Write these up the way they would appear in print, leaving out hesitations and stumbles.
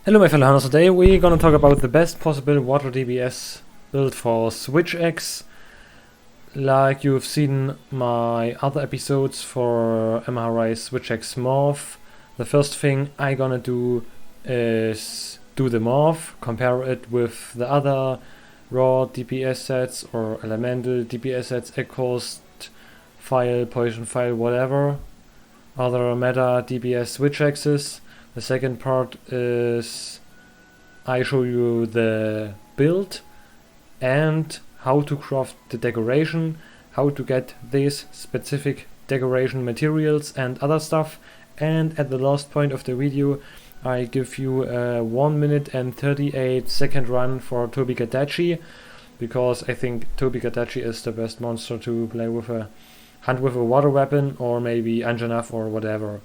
Hello my fellow hunters, today we're gonna talk about the best possible water DPS build for Switch X. Like you've seen my other episodes for MHRI Switch X Morph, the first thing I gonna do is do the Morph, compare it with the other raw DPS sets or elemental DPS sets, Echoes, File, Poison File, whatever, other meta DPS Switch X's. The second part is I show you the build and how to craft the decoration, how to get these specific decoration materials and other stuff. And at the last point of the video I give you a 1 minute and 38 second run for Tobi-Kadachi, because I think Tobi-Kadachi is the best monster to play with a hunt with a water weapon, or maybe Anjanath or whatever.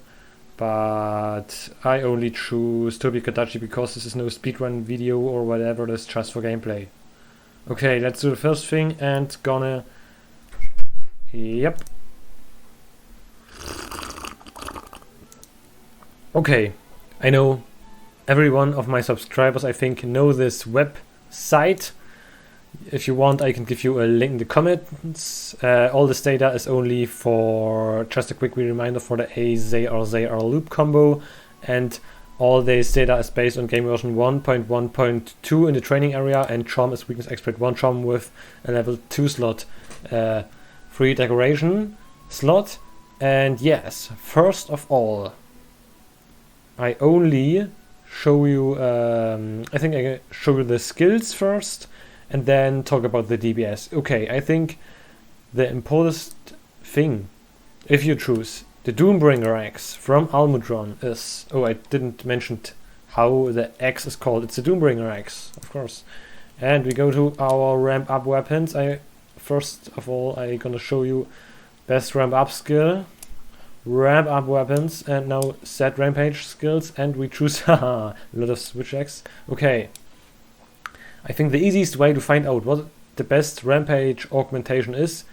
But I only choose Tobi-Kadachi because this is no speedrun video or whatever, this is just for gameplay. Okay, let's do the first thing and gonna... Yep. Okay, I know every one of my subscribers, I think, know this website. If you want, I can give you a link in the comments. All this data is only for just a quick reminder for the A-Zayar loop combo, and all this data is based on game version 1.1.2 in the training area, and Chom is weakness expert 1 Chom with a level 2 slot, free decoration slot. And yes, first of all, I only show you, I think I show you the skills first, and then talk about the DPS. Okay, I think the important thing, if you choose the Doombringer Axe from Almudron, is... Oh, I didn't mention how the axe is called. It's the Doombringer Axe, of course. And we go to our ramp up weapons. First of all, I'm gonna show you best ramp up skill, ramp up weapons, and now set rampage skills, and we choose a lot of Switch X. Okay. I think the easiest way to find out what the best rampage augmentation is,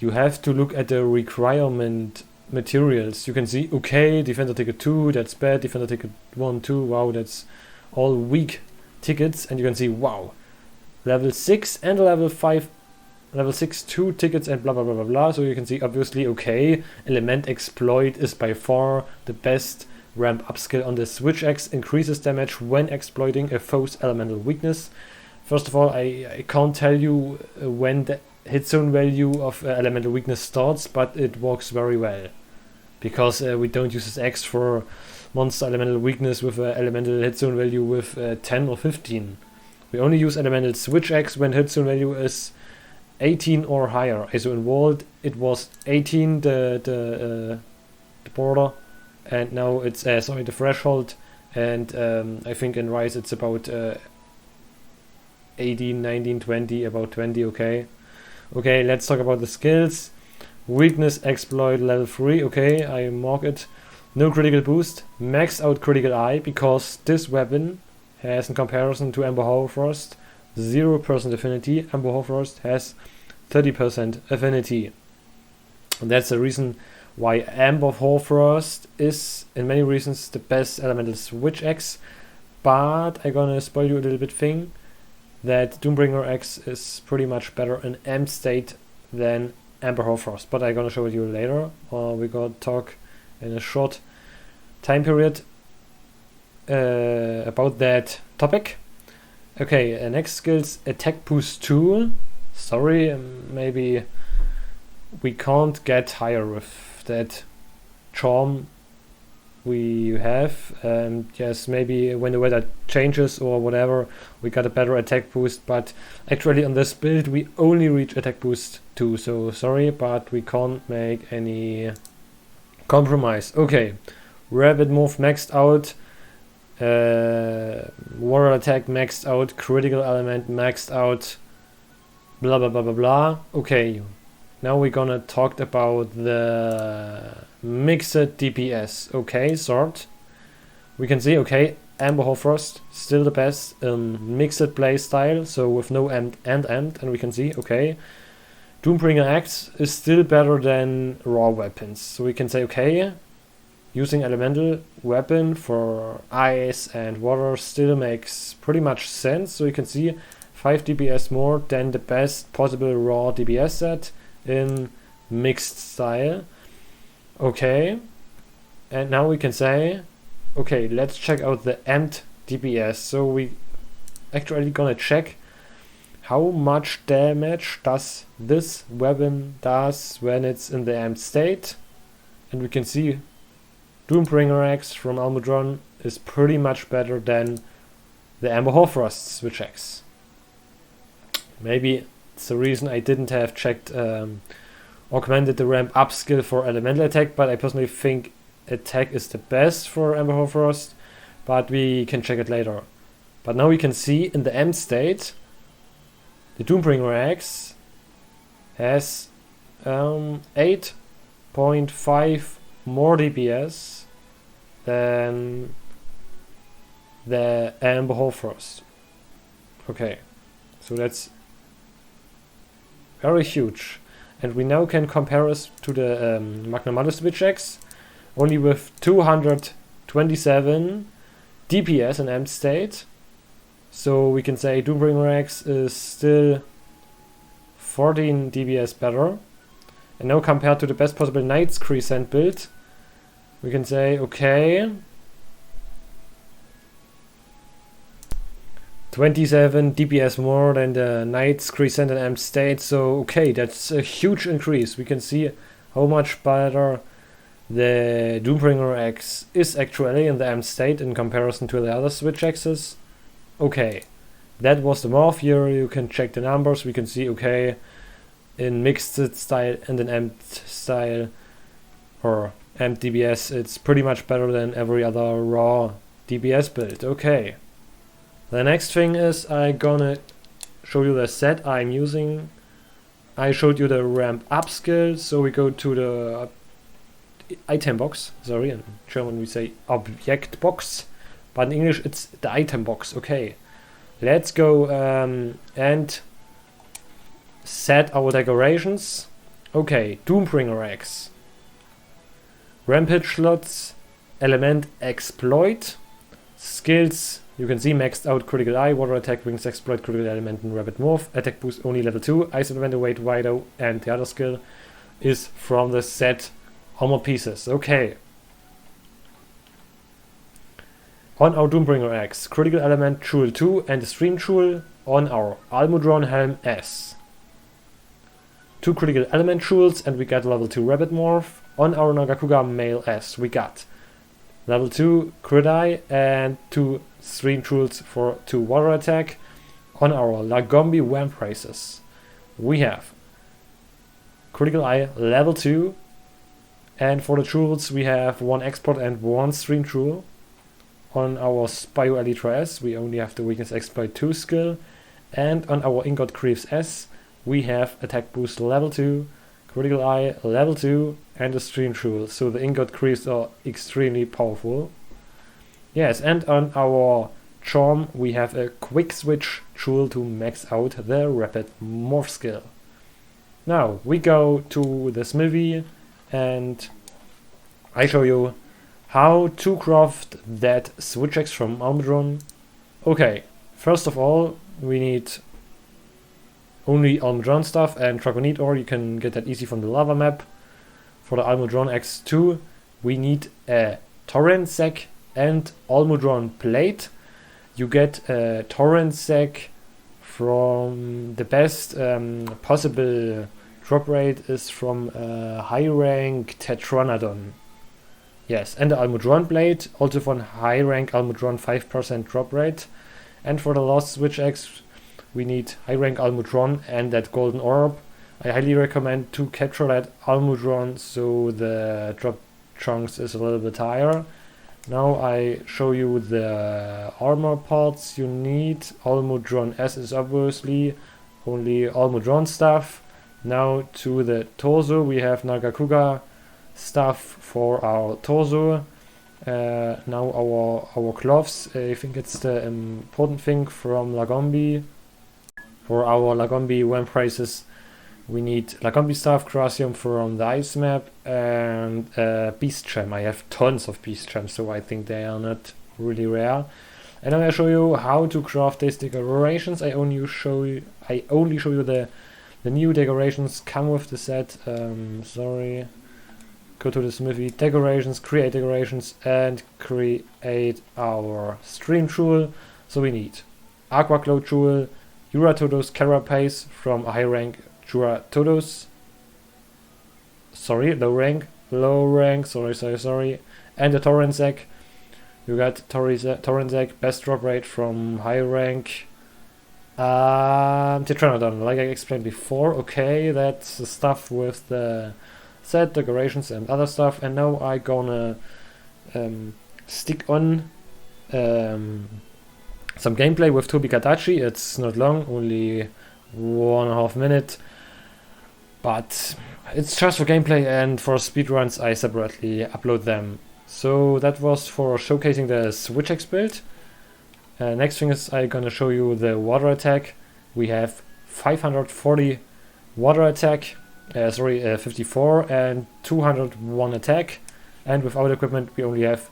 you have to look at the requirement materials. You can see, okay, Defender Ticket 2, that's bad, Defender Ticket 1, 2, wow, that's all weak tickets, and you can see, wow, level 6 and level 5, level 6, 2 tickets and blah blah blah blah blah. So you can see, obviously, okay, Element Exploit is by far the best ramp up skill on the Switch X, increases damage when exploiting a foe's elemental weakness. First of all, I can't tell you when the hit zone value of elemental weakness starts, but it works very well, because we don't use this X for monster elemental weakness with elemental hit zone value with 10 or 15. We only use elemental Switch X when hit zone value is 18 or higher. So in World it was 18 the border, and now it's the threshold, and I think in Rise it's about 18, 19, 20, about 20. Okay, let's talk about the skills. Weakness exploit level 3. Okay, I mark it. No critical boost, maxed out critical eye, because this weapon has, in comparison to Ember Hoarfrost, 0% affinity. Ember Hoarfrost has 30% affinity, and that's the reason why Ember Hoarfrost is, in many reasons, the best elemental Switch X. But I'm gonna spoil you a little bit thing, that Doombringer X is pretty much better in M state than Ember Hoarfrost. But I'm gonna show it you later, or we're gonna talk in a short time period about that topic. Okay, next skills, Attack Boost 2. Sorry, maybe we can't get higher with that charm we have. Yes, maybe when the weather changes or whatever, we got a better attack boost, but actually on this build we only reach attack boost 2, so sorry, but we can't make any compromise. Okay, Rapid Move maxed out, Water Attack maxed out, Critical Element maxed out, blah blah blah blah blah. Okay, now we're gonna talk about the mixed DPS. Okay, sort. We can see, okay, Ember Hoarfrost still the best mixed play style, so with no end, and we can see, okay, Doombringer Axe is still better than raw weapons. So we can say, okay, using elemental weapon for ice and water still makes pretty much sense. So you can see 5 DPS more than the best possible raw DPS set in mixed style. Okay, and now we can say, okay, let's check out the amped DPS. So we actually gonna check how much damage does this weapon does when it's in the amped state. And we can see Doombringer X from Almudron is pretty much better than the Amber Hoarfrost Switch X. Maybe it's the reason I didn't have checked augmented the ramp up skill for elemental attack, but I personally think attack is the best for Amber Hoarfrost, but we can check it later. But now we can see in the end state the Doombringer X has 8.5 more DPS than the Amber Hoarfrost. Okay, so that's very huge. And we now can compare us to the Magna Switch X, only with 227 DPS in amped state. So we can say Doombringer X is still 14 DPS better. And now compared to the best possible Knight's Crescent build, we can say, okay, 27 DPS more than the Knight's Crescent and amped state. So okay, that's a huge increase. We can see how much better the Doombringer X is actually in the amped state in comparison to the other Switch X's. Okay, that was the morph here. You can check the numbers. We can see, okay, in mixed style and in amped style or amped DPS, it's pretty much better than every other raw DPS build. Okay. The next thing is I'm gonna show you the set I'm using. I showed you the ramp up skill, so we go to the item box. Sorry, in German we say Object box, but in English it's the item box. Okay, let's go and set our decorations. Okay, Doombringer X. Rampage slots, element exploit, skills. You can see maxed out critical eye, water attack, wings exploit, critical element and rapid morph, attack boost only level 2, ice element weight wider, and the other skill is from the set armor pieces. Okay. On our Doombringer X, critical element Jewel 2 and the stream Jewel on our Almudron Helm S. 2 critical element jewels and we got level 2 rapid morph. On our Nagakuga Male S we got level 2 crit eye and 2 stream jewels for 2 water attack. On our Lagombi Vamprices we have critical eye level 2, and for the jewels we have 1 export and 1 stream jewel. On our Spio Elytra S we only have the weakness exploit 2 skill, and on our Ingot Greaves S we have attack boost level 2, critical eye level 2 and a stream jewel, so the Ingot Greaves are extremely powerful. Yes, and on our Charm we have a quick switch jewel to max out the rapid morph skill. Now we go to the smithy and I show you how to craft that Switch X from Almudron. Okay, first of all we need only Almudron stuff and Dragonite ore. You can get that easy from the lava map. For the Almudron X2 we need a torrent sack and Almudron plate. You get a torrent sack from the best possible drop rate is from high rank Tetranodon. Yes, and the Almudron blade also from high rank Almudron 5% drop rate. And for the last Switch X we need high rank Almudron and that golden orb. I highly recommend to capture that Almudron so the drop chunks is a little bit higher. Now I show you the armor parts you need. Almudron S is obviously only Almudron stuff. Now to the torso we have Nagakuga stuff for our torso. Now our gloves, I think it's the important thing from Lagombi. For our Lagombi Vamprices We need Lacombe Staff, Crasium from the ice map, and Beast Gem. I have tons of Beast Gems, so I think they are not really rare. And I'm gonna show you how to craft these decorations. I only show you the new decorations come with the set. Sorry. Go to the smithy, decorations, create decorations, and create our stream jewel. So we need Aqua Glow jewel, Euratodos Carapace from a high rank Euratodos. Sorry, low rank, sorry. And the Torrenzek. You got Torrenzek, best drop rate from high rank. Tetranodon, like I explained before. Okay, that's the stuff with the set, decorations and other stuff. And now I'm gonna stick on some gameplay with Tobi-Kadachi. It's not long, only 1.5 minutes. But it's just for gameplay, and for speedruns I separately upload them. So that was for showcasing the Switch X build. Next thing is I'm gonna show you the water attack. We have 540 water attack, 54 and 201 attack. And without equipment we only have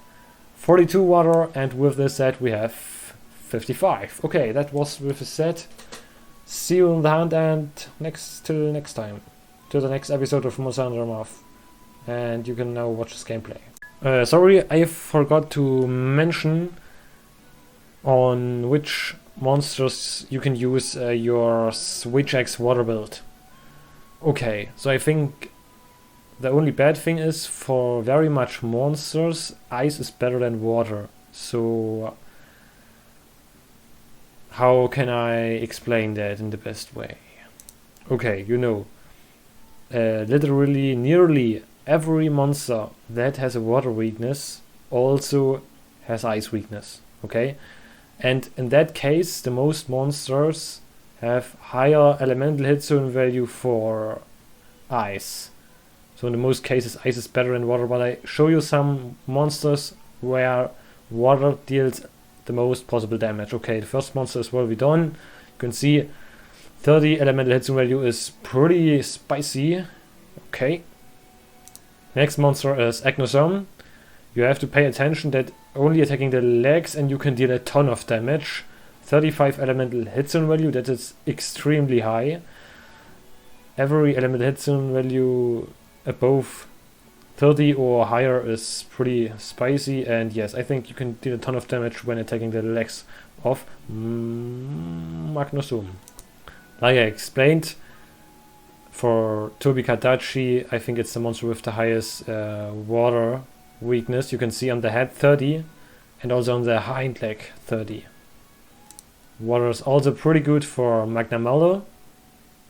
42 water, and with this set we have 55. Okay, that was with the set. See you in the hunt, and till next time. To the next episode of Monster Hunter Marth. And you can now watch this gameplay. Sorry, I forgot to mention on which monsters you can use your Switch X water build. Okay, so I think the only bad thing is for very much monsters, ice is better than water. So how can I explain that in the best way? Okay, you know, literally nearly every monster that has a water weakness also has ice weakness, okay? And in that case, the most monsters have higher elemental hit zone value for ice. So in the most cases, ice is better than water, but I show you some monsters where water deals the most possible damage. Okay, the first monster is well done. You can see 30 elemental hit zone value is pretty spicy. Okay. Next monster is Agnosome. You have to pay attention that only attacking the legs and you can deal a ton of damage. 35 elemental hit zone value, that is extremely high. Every elemental hit zone value above 30 or higher is pretty spicy, and yes, I think you can deal a ton of damage when attacking the legs of Agnosome. Like I explained, for Tobi-Kadachi, I think it's the monster with the highest water weakness. You can see on the head 30 and also on the hind leg 30. Water is also pretty good for Magnamalo.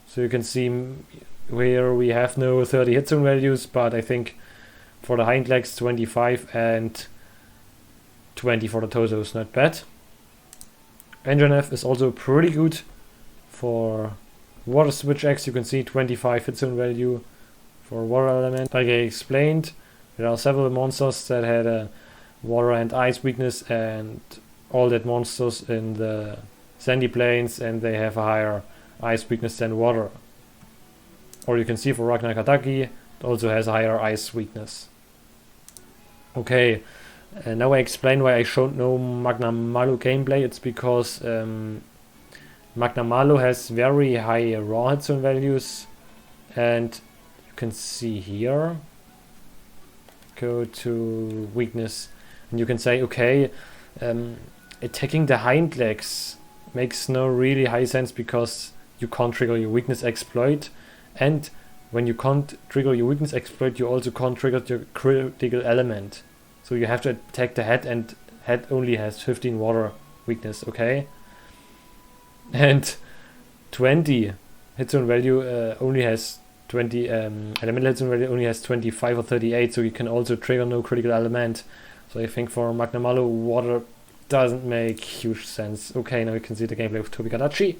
So you can see where we have no 30 hit zone values, but I think for the hind legs 25 and 20 for the torso is not bad. Anjanath is also pretty good for Water Switch X. You can see 25 hit zone value for water element. Like I explained, there are several monsters that had a water and ice weakness, and all that monsters in the sandy plains, and they have a higher ice weakness than water. Or you can see for Ragnar Kataki, it also has a higher ice weakness. Okay, now I explain why I showed no Magnamalo gameplay. It's because Magnamalo has very high raw hit zone values, and you can see here, go to weakness, and you can say, okay, attacking the hind legs makes no really high sense because you can't trigger your weakness exploit, and when you can't trigger your weakness exploit, you also can't trigger your critical element. So you have to attack the head, and head only has 15 water weakness, okay? And 20 hit zone value only has 20 elemental hit zone value only has 25 or 38, so you can also trigger no critical element. So I think for Magnamalo, water doesn't make huge sense. Okay, now you can see the gameplay of Tobi-Kadachi.